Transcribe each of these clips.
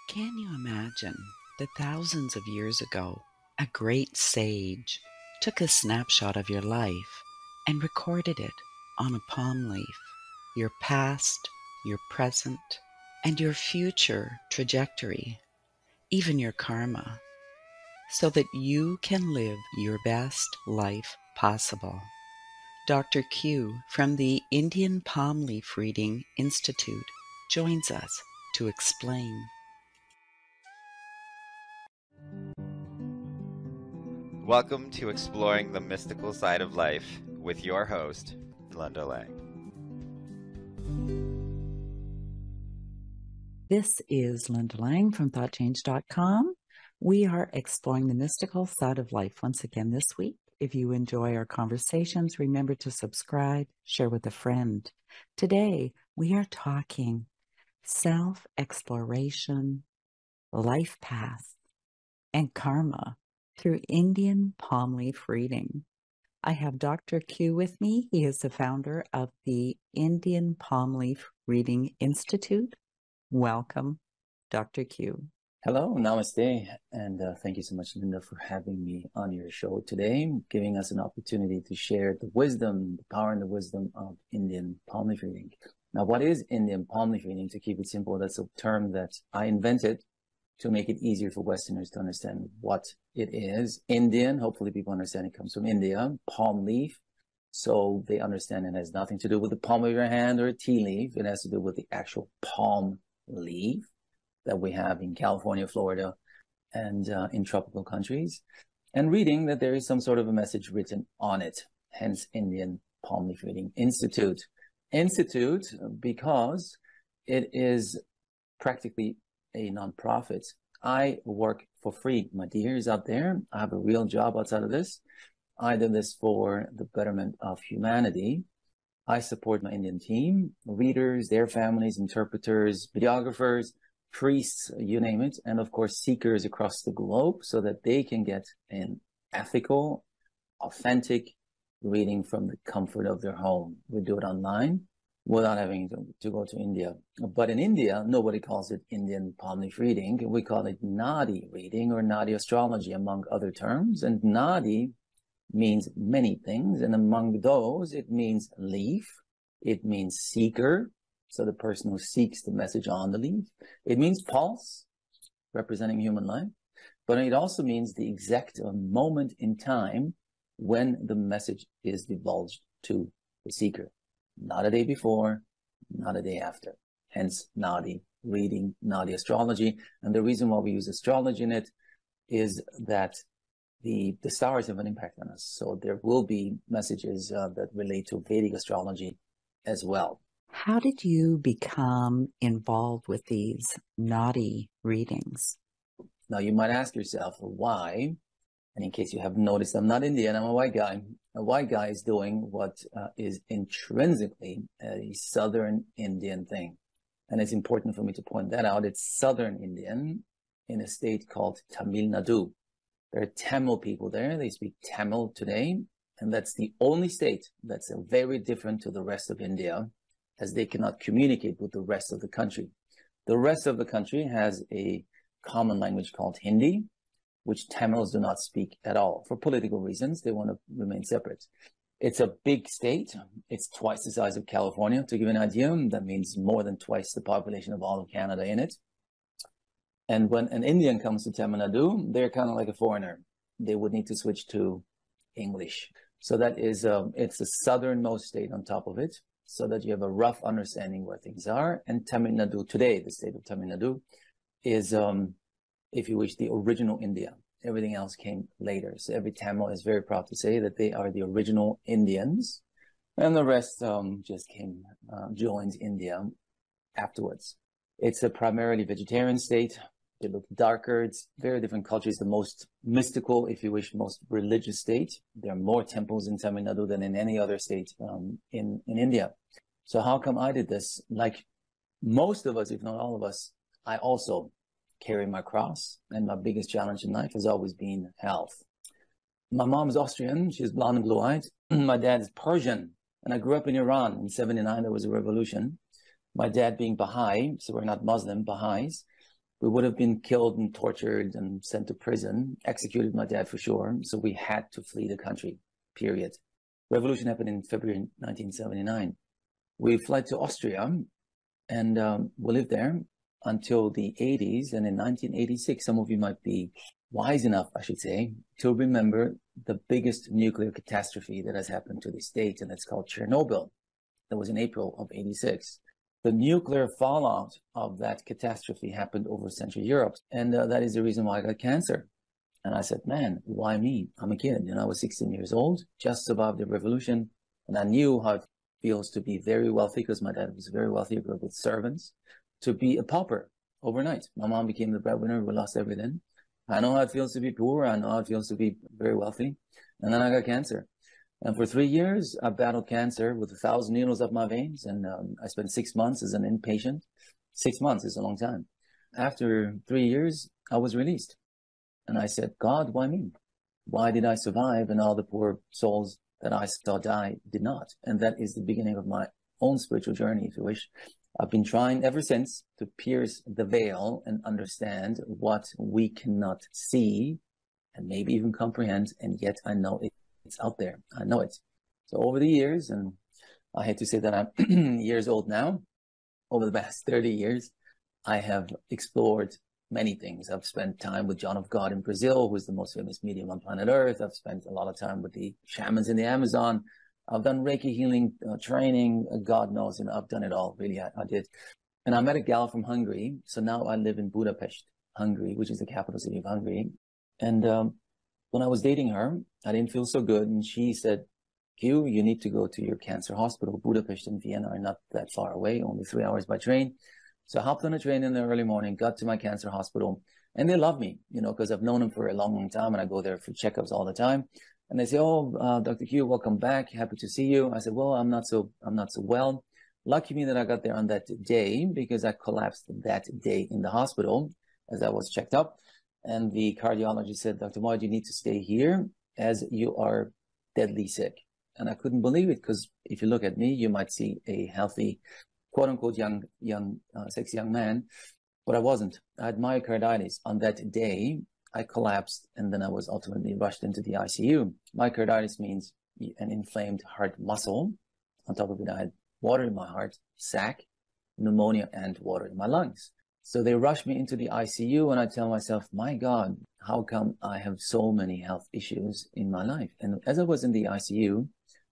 Can you imagine that thousands of years ago, a great sage took a snapshot of your life and recorded it on a palm leaf, your past, your present, and your future trajectory, even your karma, so that you can live your best life possible? Dr. Q from the Indian Palm Leaf Reading Institute joins us to explain. Welcome to Exploring the Mystical Side of Life with your host, Linda Lang. This is Linda Lang from ThoughtChange.com. We are exploring the mystical side of life once again this week. If you enjoy our conversations, remember to subscribe, share with a friend. Today, we are talking self-exploration, life path, and karma through Indian palm leaf reading. I have Dr. Q with me. He is the founder of the Indian Palm Leaf Reading Institute. Welcome, Dr. Q. Hello, namaste, and thank you so much, Linda, for having me on your show today, giving us an opportunity to share the wisdom, the power and the wisdom of Indian palm leaf reading. Now, what is Indian palm leaf reading? To keep it simple, that's a term that I invented to make it easier for Westerners to understand what it is. Indian, hopefully people understand it comes from India, palm leaf. So they understand it has nothing to do with the palm of your hand or a tea leaf. It has to do with the actual palm leaf that we have in California, Florida, and in tropical countries. And reading that there is some sort of a message written on it, hence Indian Palm Leaf Reading Institute. Institute because it is practically a nonprofit. I work for free, my dears out there. I have a real job outside of this. I do this for the betterment of humanity. I support my Indian team, readers, their families, interpreters, videographers, priests, you name it, and of course seekers across the globe so that they can get an ethical, authentic reading from the comfort of their home. We do it online without having to go to India. But in India, nobody calls it Indian palm leaf reading. We call it Nadi Reading or Nadi Astrology, among other terms. And Nadi means many things. And among those, it means leaf. It means seeker. So the person who seeks the message on the leaf. It means pulse, representing human life. But it also means the exact moment in time when the message is divulged to the seeker. Not a day before, not a day after. Hence, Nadi Reading, Nadi Astrology. And the reason why we use astrology in it is that the stars have an impact on us. So there will be messages that relate to Vedic astrology as well. How did you become involved with these Nadi readings? Now, you might ask yourself, why? And in case you haven't noticed, I'm not Indian, I'm a white guy. A white guy is doing what is intrinsically a Southern Indian thing. And it's important for me to point that out. It's Southern Indian in a state called Tamil Nadu. There are Tamil people there. They speak Tamil today. And that's the only state that's very different to the rest of India, as they cannot communicate with the rest of the country. The rest of the country has a common language called Hindi, which Tamils do not speak at all. For political reasons, they want to remain separate. It's a big state. It's twice the size of California. To give you an idea, that means more than twice the population of all of Canada in it. And when an Indian comes to Tamil Nadu, they're kind of like a foreigner. They would need to switch to English. So that is, it's the southernmost state on top of it, so that you have a rough understanding where things are. And Tamil Nadu today, the state of Tamil Nadu, is, if you wish, the original India. Everything else came later. So every Tamil is very proud to say that they are the original Indians, and the rest just joined India afterwards. It's a primarily vegetarian state. They look darker. It's very different cultures. The most mystical, if you wish, most religious state. There are more temples in Tamil Nadu than in any other state in India. So how come I did this? Like most of us, if not all of us, I also carry my cross, and my biggest challenge in life has always been health. My mom's Austrian. She's blonde and blue-eyed. My dad is Persian, and I grew up in Iran. In '79, there was a revolution. My dad being Baha'i, so we're not Muslim, Baha'is. we would have been killed and tortured and sent to prison, executed my dad for sure. So we had to flee the country, period. Revolution happened in February 1979. We fled to Austria and we lived there until the 80s. And in 1986, some of you might be wise enough, I should say, to remember the biggest nuclear catastrophe that has happened to this state, and it's called Chernobyl. That was in April of 86. The nuclear fallout of that catastrophe happened over Central Europe, and that is the reason why I got cancer. And I said, man, why me? I'm a kid, I was 16 years old, just survived the revolution, and I knew how it feels to be very wealthy, because my dad was very wealthy, with servants, to be a pauper overnight. My mom became the breadwinner, we lost everything. I know how it feels to be poor, I know how it feels to be very wealthy, and then I got cancer. And for 3 years, I battled cancer with 1,000 needles up my veins. And I spent 6 months as an inpatient. 6 months is a long time. After 3 years, I was released. And I said, God, why me? Why did I survive and all the poor souls that I saw die did not? And that is the beginning of my own spiritual journey, if you wish. I've been trying ever since to pierce the veil and understand what we cannot see and maybe even comprehend. And yet I know it's out there. I know it. So over the years, and I hate to say that I'm years old now, over the past 30 years, I have explored many things. I've spent time with John of God in Brazil, who is the most famous medium on planet Earth. I've spent a lot of time with the shamans in the Amazon. I've done Reiki healing training. God knows, I've done it all. Really, I did. And I met a gal from Hungary. So now I live in Budapest, Hungary, which is the capital city of Hungary. And when I was dating her, I didn't feel so good. And she said, Q, you need to go to your cancer hospital. Budapest and Vienna are not that far away, only 3 hours by train. So I hopped on a train in the early morning, got to my cancer hospital, and they love me, because I've known them for a long, long time, and I go there for checkups all the time. And they say, oh, Dr. Q, welcome back. Happy to see you. I said, well, I'm not so well. Lucky me that I got there on that day, because I collapsed that day in the hospital as I was checked up. And the cardiologist said, Dr. Moyd, you need to stay here as you are deadly sick. And I couldn't believe it, because if you look at me, you might see a healthy, quote unquote, sexy young man, but I wasn't. I had myocarditis. On that day, I collapsed, and then I was ultimately rushed into the ICU. Myocarditis means an inflamed heart muscle. On top of it, I had water in my heart, sac, pneumonia, and water in my lungs. So they rushed me into the ICU, and I tell myself, my God, how come I have so many health issues in my life? And as I was in the ICU,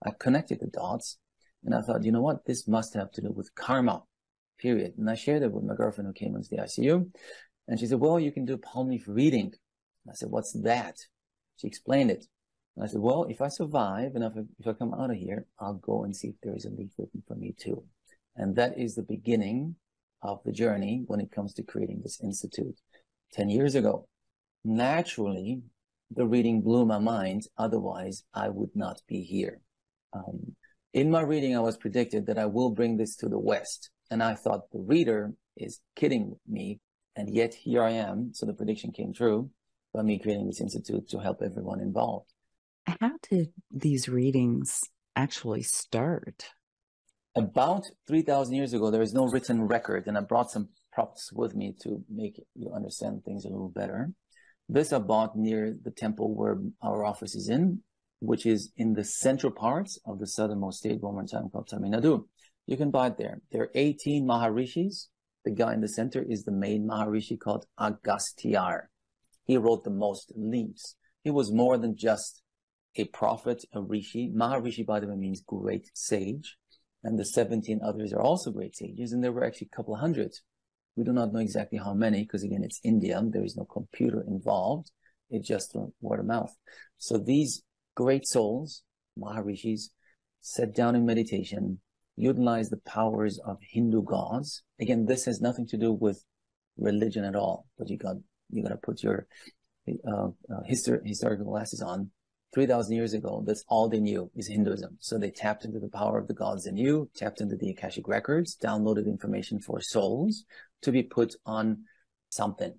I connected the dots, and I thought, you know what? This must have to do with karma, period. And I shared it with my girlfriend who came into the ICU, and she said, well, you can do palm leaf reading. I said, what's that? She explained it. And I said, well, if I survive and if I come out of here, I'll go and see if there is a leaf written for me too. And that is the beginning of the journey when it comes to creating this institute 10 years ago. Naturally, the reading blew my mind. Otherwise, I would not be here. In my reading, I was predicted that I will bring this to the West. And I thought the reader is kidding me. And yet here I am. So the prediction came true by me creating this institute to help everyone involved. How did these readings actually start? About 3,000 years ago, there is no written record, and I brought some props with me to make you understand things a little better. This I bought near the temple where our office is in, which is in the central parts of the southernmost state, one more time, called Tamil Nadu. You can buy it there. There are 18 Maharishis. The guy in the center is the main Maharishi called Agastya. He wrote the most leaves. He was more than just a prophet, a rishi. Maharishi, by the way, means great sage. And the 17 others are also great sages. And there were actually a couple of hundred. We do not know exactly how many, because again, it's India. There is no computer involved. It's just word of mouth. So these great souls, Maharishis, sat down in meditation, utilized the powers of Hindu gods. Again, this has nothing to do with religion at all, but you got to put your historical glasses on. 3,000 years ago, that's all they knew is Hinduism. So they tapped into the power of the gods they knew, tapped into the Akashic records, downloaded information for souls to be put on something.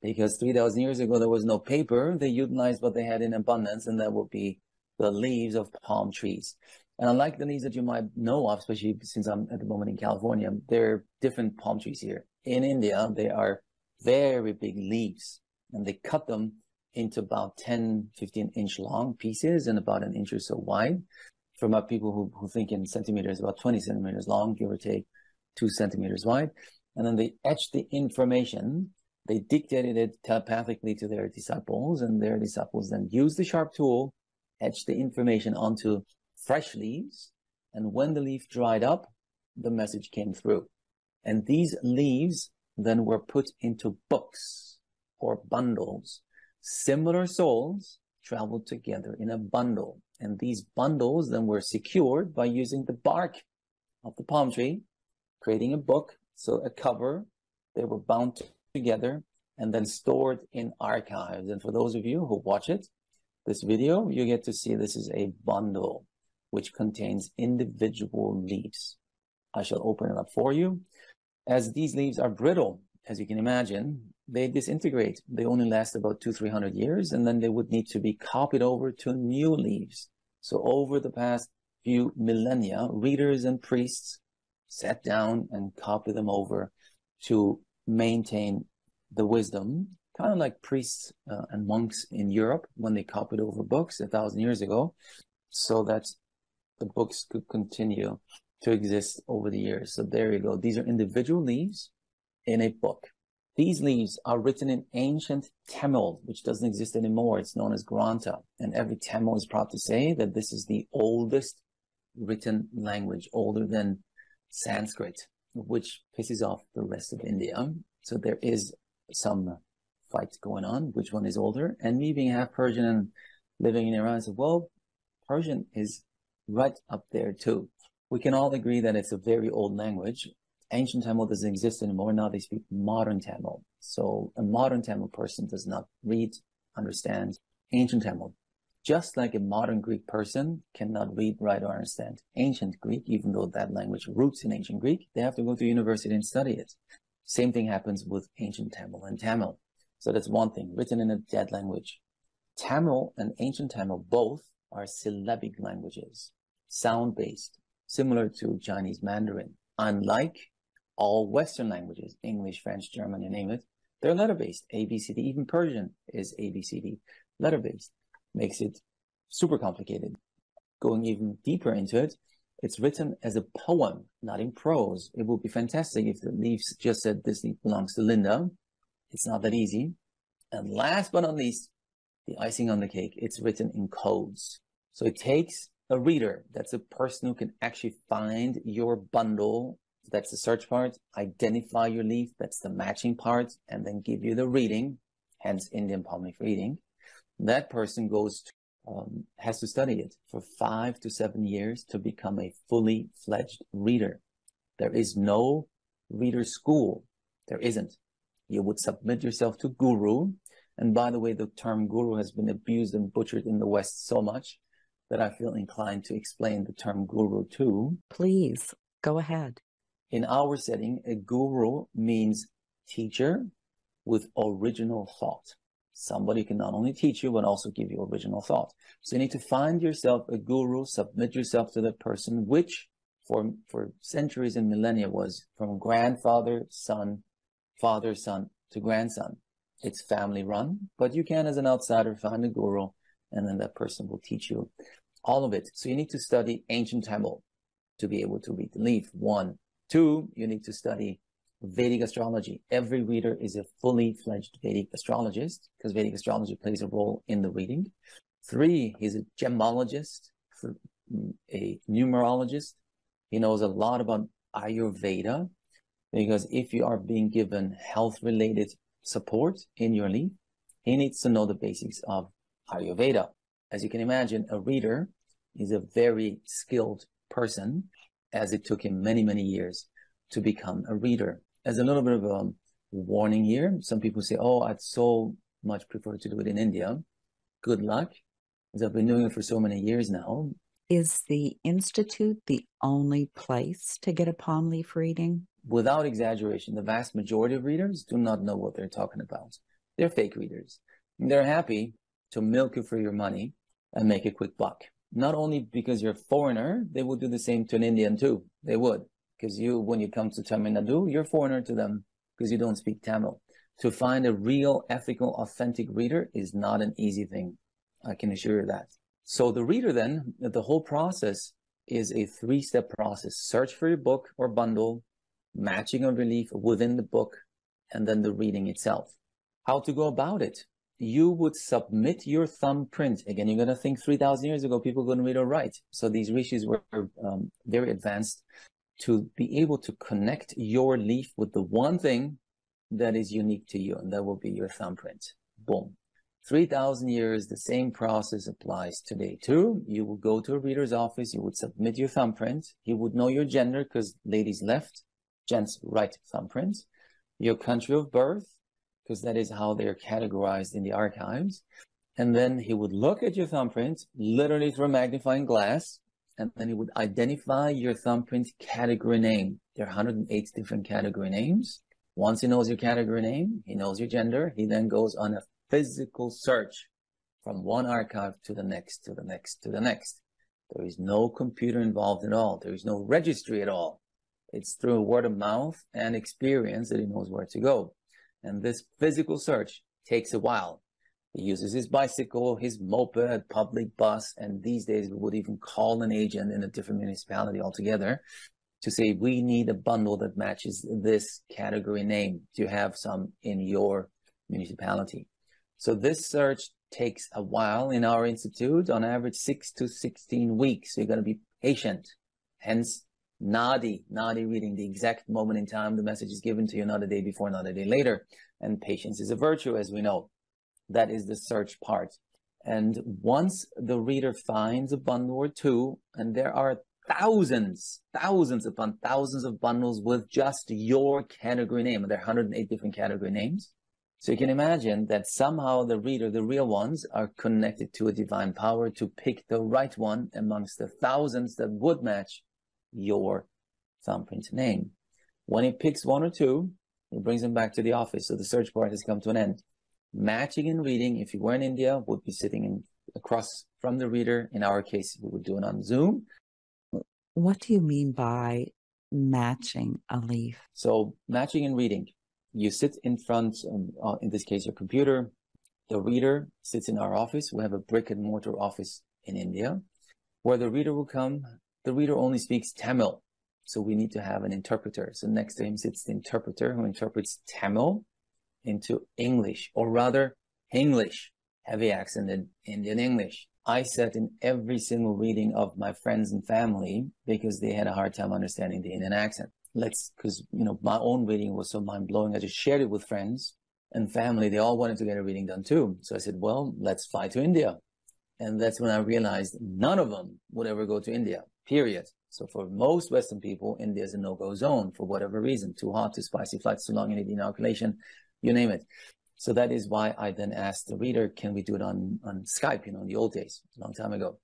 Because 3,000 years ago, there was no paper. They utilized what they had in abundance, and that would be the leaves of palm trees. And unlike the leaves that you might know of, especially since I'm at the moment in California, there are different palm trees here. In India, they are very big leaves, and they cut them into about 10, 15-inch long pieces and about an inch or so wide. For my people who think in centimeters, about 20 centimeters long, give or take 2 centimeters wide. And then they etched the information. They dictated it telepathically to their disciples, and their disciples then used the sharp tool, etched the information onto fresh leaves. And when the leaf dried up, the message came through. And these leaves then were put into books or bundles. Similar souls traveled together in a bundle. And these bundles then were secured by using the bark of the palm tree, creating a book, so a cover. They were bound together and then stored in archives. And for those of you who watch this video, you get to see this is a bundle which contains individual leaves. I shall open it up for you. As these leaves are brittle, as you can imagine, they disintegrate. They only last about 200-300 years, and then they would need to be copied over to new leaves. So over the past few millennia, readers and priests sat down and copied them over to maintain the wisdom, kind of like priests and monks in Europe when they copied over books 1,000 years ago, so that the books could continue to exist over the years. So there you go. These are individual leaves in a book. These leaves are written in ancient Tamil, which doesn't exist anymore. It's known as Grantha. And every Tamil is proud to say that this is the oldest written language, older than Sanskrit, which pisses off the rest of India. So there is some fight going on, which one is older. And me being half Persian and living in Iran, I said, well, Persian is right up there too. We can all agree that it's a very old language. Ancient Tamil doesn't exist anymore. Now they speak modern Tamil. So a modern Tamil person does not read, understand ancient Tamil. Just like a modern Greek person cannot read, write, or understand ancient Greek, even though that language roots in ancient Greek, they have to go to university and study it. Same thing happens with ancient Tamil and Tamil. So that's one thing, written in a dead language. Tamil and ancient Tamil both are syllabic languages, sound-based, similar to Chinese Mandarin. Unlike all Western languages, English, French, German, you name it, they're letter-based, A, B, C, D. Even Persian is A, B, C, D, letter-based. Makes it super complicated. Going even deeper into it, it's written as a poem, not in prose. It would be fantastic if the leaves just said, this leaf belongs to Linda. It's not that easy. And last but not least, the icing on the cake, it's written in codes. So it takes a reader, that's a person who can actually find your bundle, that's the search part, identify your leaf, that's the matching part, and then give you the reading, hence Indian palm leaf reading. That person has to study it for 5 to 7 years to become a fully fledged reader. There is no reader school. There isn't. You would submit yourself to guru. And by the way, the term guru has been abused and butchered in the West so much that I feel inclined to explain the term guru too. Please, go ahead. In our setting, a guru means teacher with original thought. Somebody can not only teach you, but also give you original thought. So you need to find yourself a guru, submit yourself to that person, which for centuries and millennia was from grandfather, son, father, son to grandson. It's family run, but you can, as an outsider, find a guru, and then that person will teach you all of it. So you need to study ancient Tamil to be able to read the leaf. 1. 2, you need to study Vedic astrology. Every reader is a fully fledged Vedic astrologist because Vedic astrology plays a role in the reading. 3, he's a gemologist, a numerologist. He knows a lot about Ayurveda, because if you are being given health-related support in your leaf, he needs to know the basics of Ayurveda. As you can imagine, a reader is a very skilled person, as it took him many, many years to become a reader. As a little bit of a warning here, some people say, oh, I'd so much prefer to do it in India. Good luck, because I've been doing it for so many years now. Is the Institute the only place to get a palm leaf reading? Without exaggeration, the vast majority of readers do not know what they're talking about. They're fake readers. They're happy to milk you for your money and make a quick buck. Not only because you're a foreigner, they would do the same to an Indian too. They would. Because when you come to Tamil Nadu, you're a foreigner to them because you don't speak Tamil. To find a real, ethical, authentic reader is not an easy thing. I can assure you that. So the reader then, the whole process is a 3-step process. Search for your book or bundle, matching of relief within the book, and then the reading itself. How to go about it? You would submit your thumbprint. Again, you're going to think 3,000 years ago, people couldn't read or write. So these rishis were very advanced to be able to connect your leaf with the one thing that is unique to you, and that will be your thumbprint. Boom. 3,000 years, the same process applies today too. You will go to a reader's office, you would submit your thumbprint, he would know your gender because ladies left, gents right thumbprint, your country of birth, because that is how they're categorized in the archives. And then he would look at your thumbprint, literally through a magnifying glass, and then he would identify your thumbprint category name. There are 108 different category names. Once he knows your category name, he knows your gender, he then goes on a physical search from one archive to the next, to the next, to the next. There is no computer involved at all. There is no registry at all. It's through word of mouth and experience that he knows where to go. And this physical search takes a while. He uses his bicycle, his moped, public bus, and these days we would even call an agent in a different municipality altogether to say, we need a bundle that matches this category name. Do you have some in your municipality? So this search takes a while in our institute, on average 6 to 16 weeks. So you're going to be patient. Hence, Nadi reading, the exact moment in time the message is given to you, not a day before, not a day later. And patience is a virtue, as we know. That is the search part. And once the reader finds a bundle or two, and there are thousands upon thousands of bundles with just your category name, and there are 108 different category names. So you can imagine that somehow the reader, the real ones, are connected to a divine power to pick the right one amongst the thousands that would match your thumbprint name. When he picks one or two, he brings them back to the office. So the search part has come to an end. Matching and reading, if you were in India, would be sitting across from the reader. In our case, we would do it on Zoom. What do you mean by matching a leaf? So matching and reading. You sit in front, in this case, your computer. The reader sits in our office. We have a brick and mortar office in India where the reader will come. The reader only speaks Tamil. So we need to have an interpreter. So next to him sits the interpreter who interprets Tamil into English, or rather English, heavy accented Indian English. I sat in every single reading of my friends and family because they had a hard time understanding the Indian accent. Because, my own reading was so mind-blowing. I just shared it with friends and family. They all wanted to get a reading done too. So I said, well, let's fly to India. And that's when I realized none of them would ever go to India, period. So for most Western people, India is a no-go zone for whatever reason. Too hot, too spicy, flights too long, you need inoculation, you name it. So that is why I then asked the reader, can we do it on Skype, in the old days, a long time ago.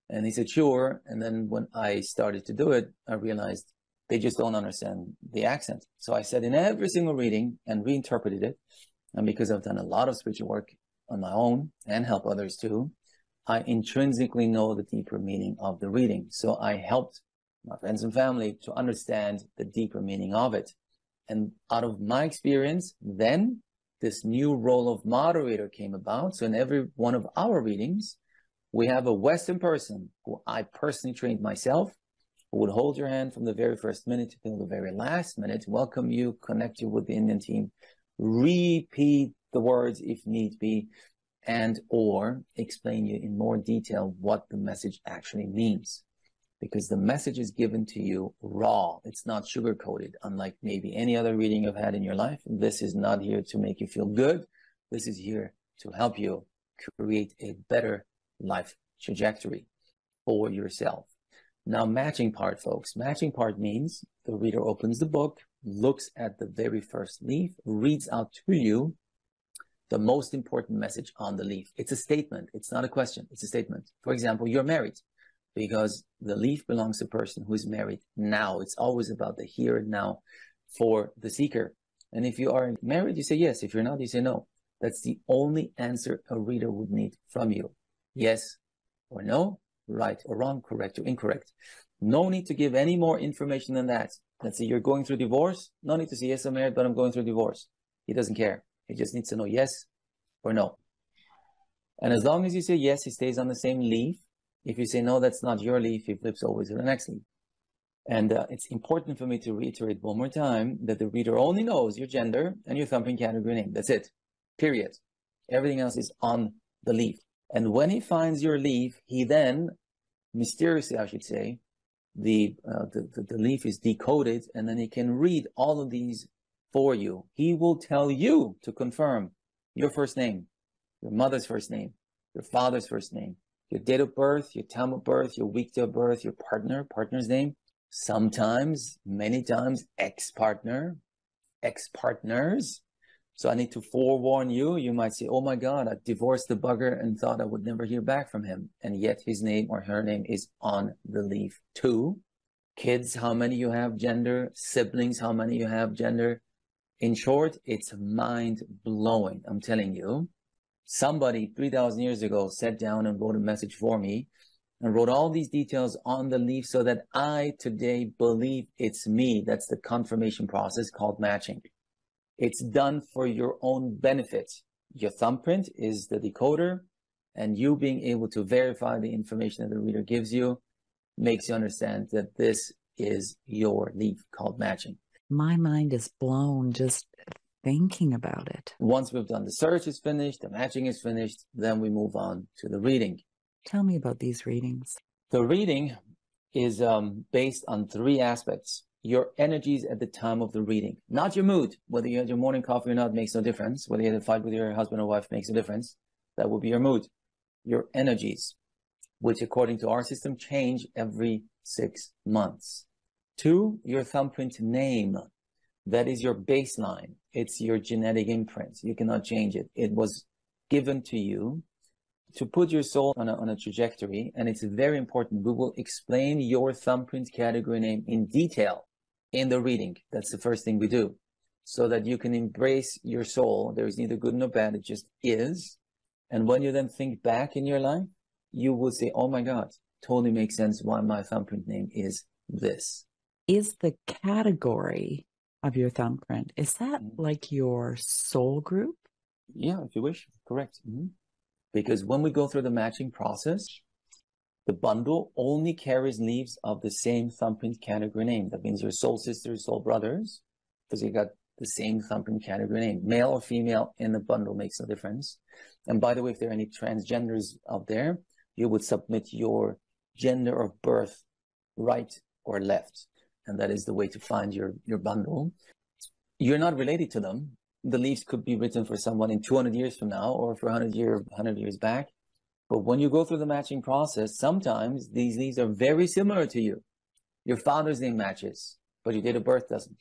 And he said, sure. And then when I started to do it, I realized they just don't understand the accent. So I said in every single reading and reinterpreted it. And because I've done a lot of spiritual work on my own and help others too, I intrinsically know the deeper meaning of the reading. So I helped my friends and family to understand the deeper meaning of it. And out of my experience, then this new role of moderator came about. So in every one of our readings, we have a Western person who I personally trained myself, who would hold your hand from the very first minute till the very last minute, welcome you, connect you with the Indian team, repeat the words if need be, and or explain you in more detail what the message actually means. Because the message is given to you raw. It's not sugar-coated, unlike maybe any other reading you've had in your life. This is not here to make you feel good. This is here to help you create a better life trajectory for yourself. Now, matching part, folks. Matching part means the reader opens the book, looks at the very first leaf, reads out to you the most important message on the leaf. It's a statement. It's not a question. It's a statement. For example, you're married. Because the leaf belongs to a person who is married now. It's always about the here and now for the seeker. And if you are married, you say yes. If you're not, you say no. That's the only answer a reader would need from you. Yes or no, right or wrong, correct or incorrect. No need to give any more information than that. Let's say you're going through divorce. No need to say, yes, I'm married, but I'm going through divorce. He doesn't care. He just needs to know yes or no. And as long as you say yes, he stays on the same leaf. If you say no, that's not your leaf, he flips over to the next leaf. And it's important for me to reiterate one more time that the reader only knows your gender and your thumbprint category name. That's it. Period. Everything else is on the leaf. And when he finds your leaf, he then, mysteriously, I should say, the leaf is decoded, and then he can read all of these for you. He will tell you to confirm your first name, your mother's first name, your father's first name, your date of birth, your time of birth, your week of birth, your partner's name, sometimes, many times, ex-partner, ex-partners. So I need to forewarn you. You might say, oh my God, I divorced the bugger and thought I would never hear back from him. And yet his name or her name is on the leaf too. Kids, how many you have, gender. Siblings, how many you have, gender. In short, it's mind-blowing. I'm telling you. Somebody 3,000 years ago sat down and wrote a message for me and wrote all these details on the leaf so that I today believe it's me. That's the confirmation process called matching. It's done for your own benefit. Your thumbprint is the decoder, and you being able to verify the information that the reader gives you makes you understand that this is your leaf called matching. My mind is blown just thinking about it. Once we've done the search is finished, the matching is finished, then we move on to the reading. Tell me about these readings. The reading is based on three aspects. Your energies at the time of the reading, not your mood. Whether you had your morning coffee or not makes no difference. Whether you had a fight with your husband or wife makes a difference. That will be your mood. Your energies, which according to our system change every 6 months. 2, your thumbprint name. That is your baseline. It's your genetic imprint. You cannot change it. It was given to you to put your soul on a trajectory, and it's very important. We will explain your thumbprint category name in detail in the reading. That's the first thing we do, so that you can embrace your soul. There is neither good nor bad. It just is. And when you then think back in your life, you will say, oh my God, totally makes sense why my thumbprint name is this. Is the category of your thumbprint, is that like your soul group? Yeah, if you wish. Correct. Because when we go through the matching process, the bundle only carries leaves of the same thumbprint category name. That means your soul sisters, soul brothers, because you got the same thumbprint category name. Male or female in the bundle makes no difference. And by the way, if there are any transgenders out there, you would submit your gender of birth right or left. And that is the way to find your bundle. You're not related to them. The leaves could be written for someone in 200 years from now or for 100 years back. But when you go through the matching process, sometimes these leaves are very similar to you. Your father's name matches, but your date of birth doesn't.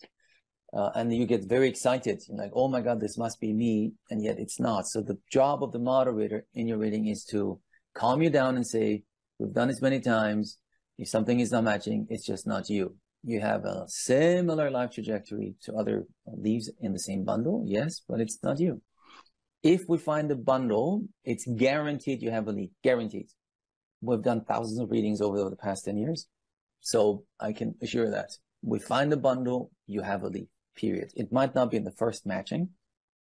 And you get very excited. You're like, oh my God, this must be me. And yet it's not. So the job of the moderator in your reading is to calm you down and say, we've done this many times. If something is not matching, it's just not you. You have a similar life trajectory to other leaves in the same bundle, yes, but it's not you. If we find a bundle, it's guaranteed you have a lead, guaranteed. We've done thousands of readings over the past 10 years, so I can assure that. We find a bundle, you have a lead, period. It might not be in the first matching.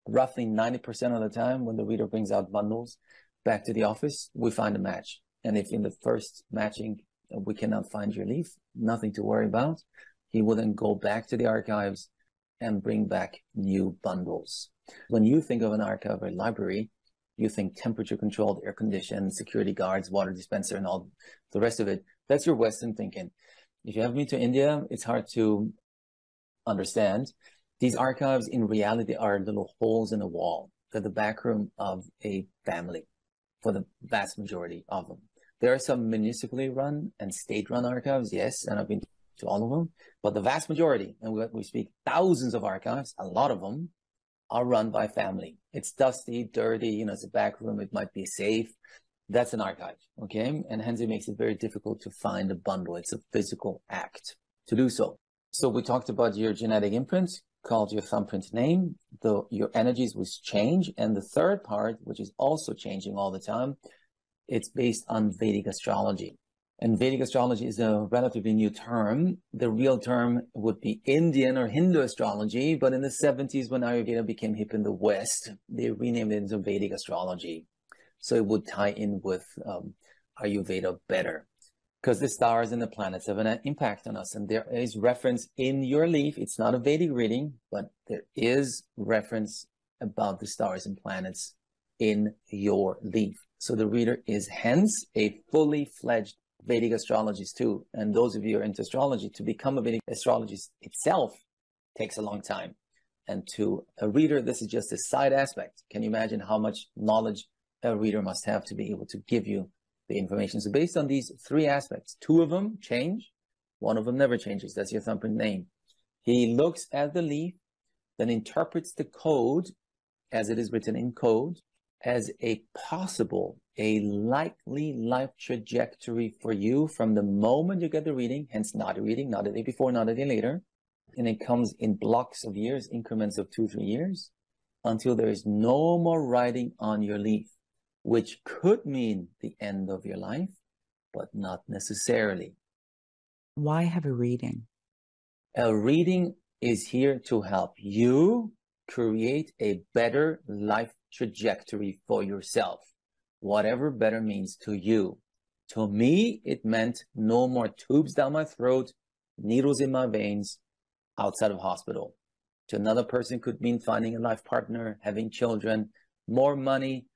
Roughly 90% of the time when the reader brings out bundles back to the office, we find a match. And if in the first matching we cannot find your leaf, nothing to worry about. He will then go back to the archives and bring back new bundles. When you think of an archive or library, you think temperature controlled, air conditioned, security guards, water dispenser, and all the rest of it. That's your Western thinking. If you have been to India, it's hard to understand. These archives in reality are little holes in the wall. They're the back room of a family for the vast majority of them. There are some municipally run and state-run archives, yes, and I've been to all of them. But the vast majority, and we speak thousands of archives, a lot of them are run by family. It's dusty, dirty, it's a back room. It might be safe. That's an archive, okay? And hence it makes it very difficult to find a bundle. It's a physical act to do so. So we talked about your genetic imprint called your thumbprint name, your energies which change. And the third part, which is also changing all the time, it's based on Vedic astrology. And Vedic astrology is a relatively new term. The real term would be Indian or Hindu astrology, but in the 70s, when Ayurveda became hip in the West, they renamed it into Vedic astrology. So it would tie in with Ayurveda better, because the stars and the planets have an impact on us. And there is reference in your leaf. It's not a Vedic reading, but there is reference about the stars and planets in your leaf. So the reader is hence a fully fledged Vedic astrologist too. And those of you who are into astrology, to become a Vedic astrologist itself takes a long time. And to a reader, this is just a side aspect. Can you imagine how much knowledge a reader must have to be able to give you the information? So based on these three aspects, two of them change, one of them never changes. That's your thumbprint name. He looks at the leaf, then interprets the code as it is written in code as a possible, a likely life trajectory for you from the moment you get the reading, hence Nadi Reading, not a day before, not a day later. And it comes in blocks of years, increments of 2-3 years, until there is no more writing on your leaf, which could mean the end of your life, but not necessarily. Why have a reading? A reading is here to help you create a better life trajectory for yourself, whatever better means to you. To me, it meant no more tubes down my throat, needles in my veins, outside of hospital. To another person, could mean finding a life partner, having children, more money,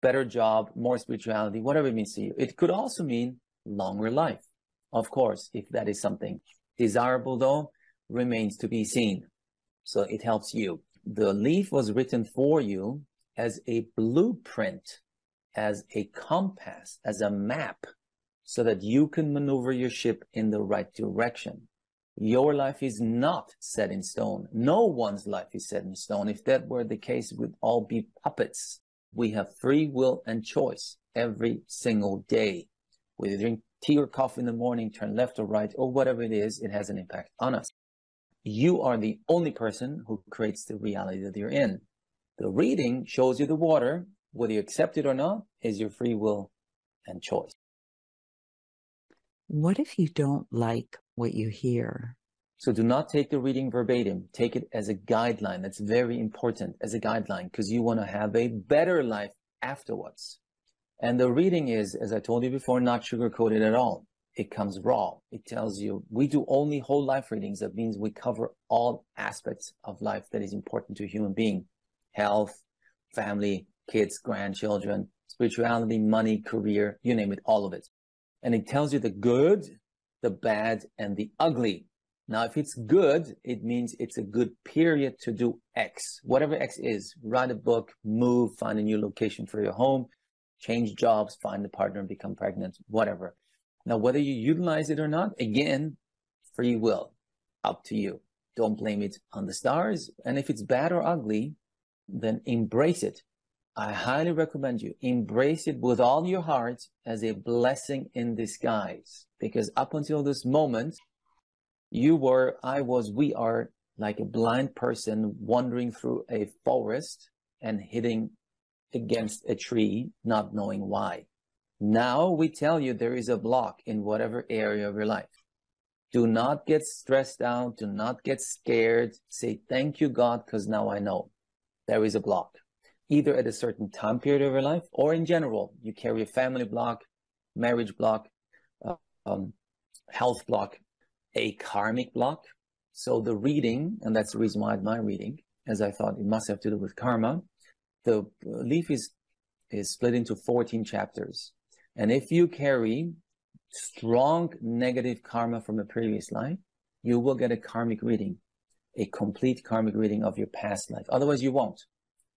better job, more spirituality, whatever it means to you. It could also mean longer life. Of course, if that is something desirable, though, remains to be seen. So it helps you. The leaf was written for you as a blueprint, as a compass, as a map, so that you can maneuver your ship in the right direction. Your life is not set in stone. No one's life is set in stone. If that were the case, we'd all be puppets. We have free will and choice every single day. Whether you drink tea or coffee in the morning, turn left or right, or whatever it is, it has an impact on us. You are the only person who creates the reality that you're in. The reading shows you the water. Whether you accept it or not is your free will and choice. What if you don't like what you hear? So do not take the reading verbatim. Take it as a guideline. That's very important, as a guideline, because you want to have a better life afterwards. And the reading is, as I told you before, not sugar-coated at all. It comes raw. It tells you, we do only whole life readings. That means we cover all aspects of life that is important to a human being. Health, family, kids, grandchildren, spirituality, money, career, you name it, all of it. And it tells you the good, the bad, and the ugly. Now, if it's good, it means it's a good period to do X. Whatever X is, write a book, move, find a new location for your home, change jobs, find a partner, become pregnant, whatever. Now, whether you utilize it or not, again, free will, up to you. Don't blame it on the stars. And if it's bad or ugly, then embrace it. I highly recommend you embrace it with all your heart as a blessing in disguise. Because up until this moment, you were, I was, we are like a blind person wandering through a forest and hitting against a tree, not knowing why. Now we tell you there is a block in whatever area of your life. Do not get stressed out. Do not get scared. Say, thank you, God, because now I know there is a block. Either at a certain time period of your life or in general. You carry a family block, marriage block, health block, a karmic block. So the reading, and that's the reason why I had my reading, as I thought it must have to do with karma. The leaf is split into 14 chapters. And if you carry strong negative karma from a previous life, you will get a karmic reading, a complete karmic reading of your past life. Otherwise, you won't,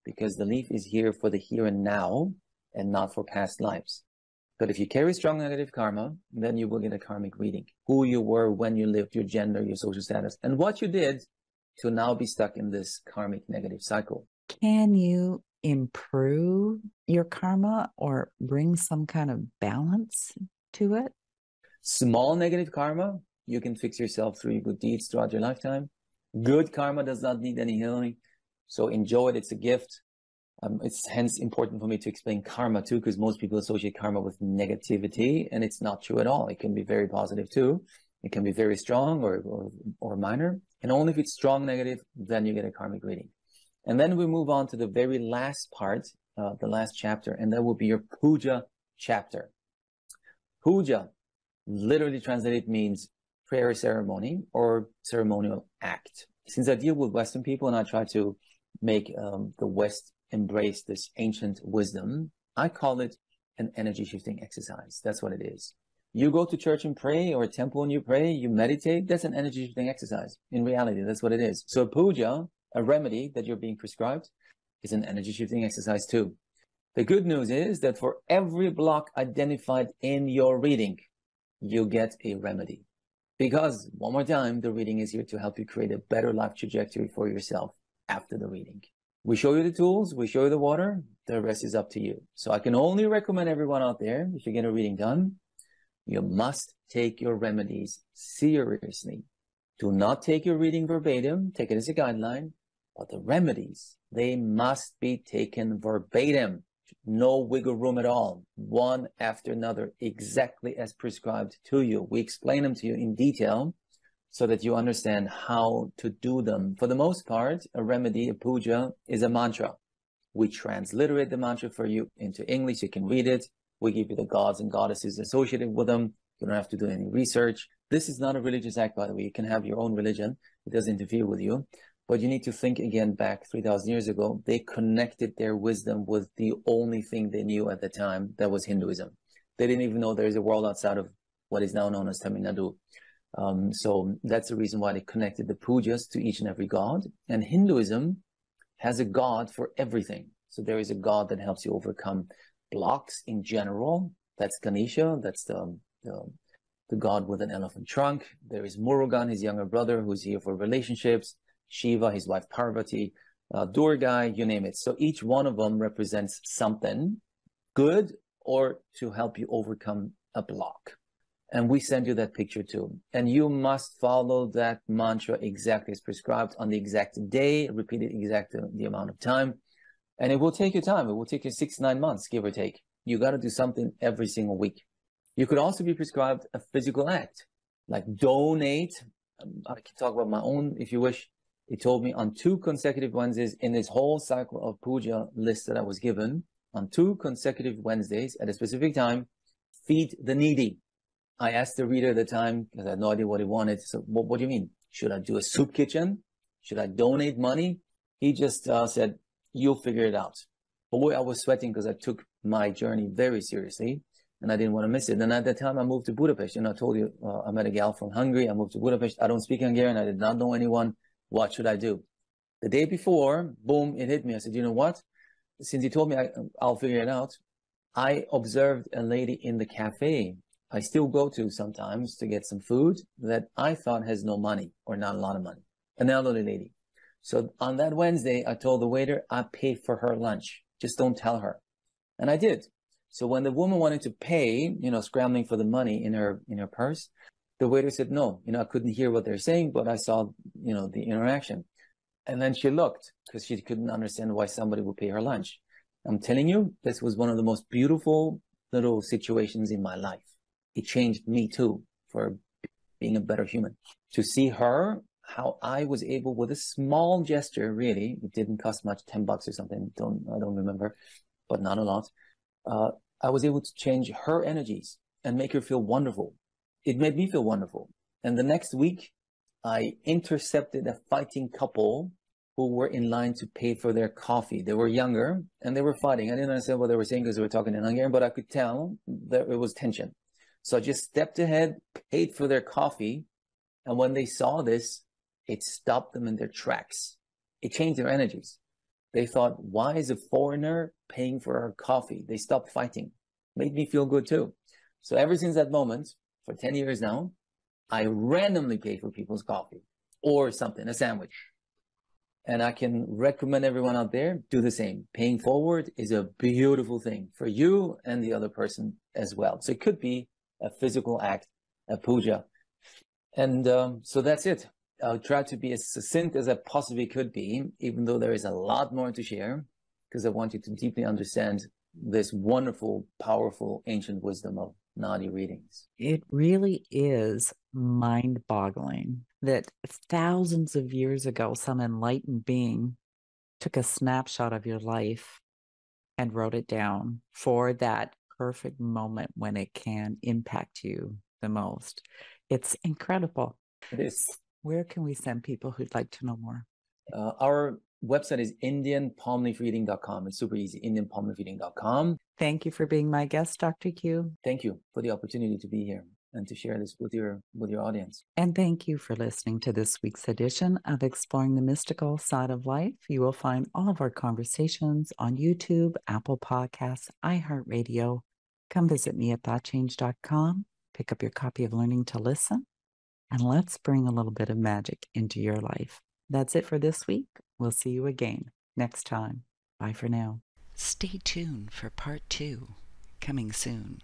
because the leaf is here for the here and now and not for past lives. But if you carry strong negative karma, then you will get a karmic reading. Who you were, when you lived, your gender, your social status, and what you did to now be stuck in this karmic negative cycle. Can you improve your karma or bring some kind of balance to it? Small negative karma, you can fix yourself through your good deeds throughout your lifetime. Good karma does not need any healing. So enjoy it. It's a gift. It's hence important for me to explain karma too, because most people associate karma with negativity, and it's not true at all. It can be very positive too. It can be very strong or minor. And only if it's strong negative, then you get a karmic reading. And then we move on to the very last part, the last chapter, and that will be your puja chapter. Puja, literally translated, means prayer ceremony or ceremonial act. Since I deal with Western people and I try to make the West embrace this ancient wisdom, I call it an energy shifting exercise. That's what it is. You go to church and pray, or a temple and you pray, you meditate, that's an energy shifting exercise. In reality, that's what it is. So puja, a remedy that you're being prescribed, is an energy shifting exercise too. The good news is that for every block identified in your reading, you get a remedy. Because, one more time, the reading is here to help you create a better life trajectory for yourself after the reading. We show you the tools, we show you the water, the rest is up to you. So I can only recommend everyone out there, if you get a reading done, you must take your remedies seriously. Do not take your reading verbatim, take it as a guideline, but the remedies, they must be taken verbatim. No wiggle room at all, one after another, exactly as prescribed to you. We explain them to you in detail so that you understand how to do them. For the most part, a remedy, a puja, is a mantra. We transliterate the mantra for you into English. You can read it. We give you the gods and goddesses associated with them. You don't have to do any research. This is not a religious act, by the way. You can have your own religion. It doesn't interfere with you. But you need to think again back 3,000 years ago. They connected their wisdom with the only thing they knew at the time, that was Hinduism. They didn't even know there is a world outside of what is now known as Tamil Nadu. So that's the reason why they connected the pujas to each and every god. And Hinduism has a god for everything. So there is a god that helps you overcome blocks in general. That's Ganesha. That's the god with an elephant trunk. There is Murugan, his younger brother, who's here for relationships. Shiva, his wife Parvati, Durga, you name it. So each one of them represents something good or to help you overcome a block. And we send you that picture too. And you must follow that mantra exactly as prescribed on the exact day, repeat it exactly the amount of time. And it will take you time. It will take you 6 to 9 months, give or take. You got to do something every single week. You could also be prescribed a physical act, like donate. I can talk about my own if you wish. He told me on 2 consecutive Wednesdays in this whole cycle of puja list that I was given, on 2 consecutive Wednesdays at a specific time, feed the needy. I asked the reader at the time, because I had no idea what he wanted. So what do you mean? Should I do a soup kitchen? Should I donate money? He just said, you'll figure it out. Boy, I was sweating because I took my journey very seriously and I didn't want to miss it. And at that time I moved to Budapest. I told you, I met a gal from Hungary. I moved to Budapest. I don't speak Hungarian. I did not know anyone. What should I do? The day before, boom, it hit me. I said, you know what? Since he told me I'll figure it out, I observed a lady in the cafe I still go to sometimes to get some food that I thought has no money or not a lot of money. An elderly lady. So on that Wednesday, I told the waiter, I pay for her lunch. Just don't tell her. And I did. So when the woman wanted to pay, scrambling for the money in her purse, the waiter said, no, I couldn't hear what they're saying, but I saw, the interaction. And then she looked because she couldn't understand why somebody would pay her lunch. I'm telling you, this was one of the most beautiful little situations in my life. It changed me too for being a better human. To see her, how I was able with a small gesture, really, it didn't cost much, $10 or something. I don't remember, but not a lot. I was able to change her energies and make her feel wonderful. It made me feel wonderful. And the next week, I intercepted a fighting couple who were in line to pay for their coffee. They were younger and they were fighting. I didn't understand what they were saying because they were talking in Hungarian, but I could tell that it was tension. So I just stepped ahead, paid for their coffee. And when they saw this, it stopped them in their tracks. It changed their energies. They thought, why is a foreigner paying for our coffee? They stopped fighting. Made me feel good too. So ever since that moment, for 10 years now, I randomly pay for people's coffee or something, a sandwich. And I can recommend everyone out there, do the same. Paying forward is a beautiful thing for you and the other person as well. So it could be a physical act, a puja. And so that's it. I'll try to be as succinct as I possibly could be, even though there is a lot more to share. because I want you to deeply understand this wonderful, powerful, ancient wisdom of Nadi readings. It really is mind-boggling that thousands of years ago, some enlightened being took a snapshot of your life and wrote it down for that perfect moment when it can impact you the most. It's incredible. It is. Where can we send people who'd like to know more? Our website is indianpalmleafreading.com. It's super easy, indianpalmleafreading.com. Thank you for being my guest, Dr. Q. Thank you for the opportunity to be here and to share this with your audience. And thank you for listening to this week's edition of Exploring the Mystical Side of Life. You will find all of our conversations on YouTube, Apple Podcasts, iHeartRadio. Come visit me at thoughtchange.com. Pick up your copy of Learning to Listen, and let's bring a little bit of magic into your life. That's it for this week. We'll see you again next time. Bye for now. Stay tuned for part 2, coming soon.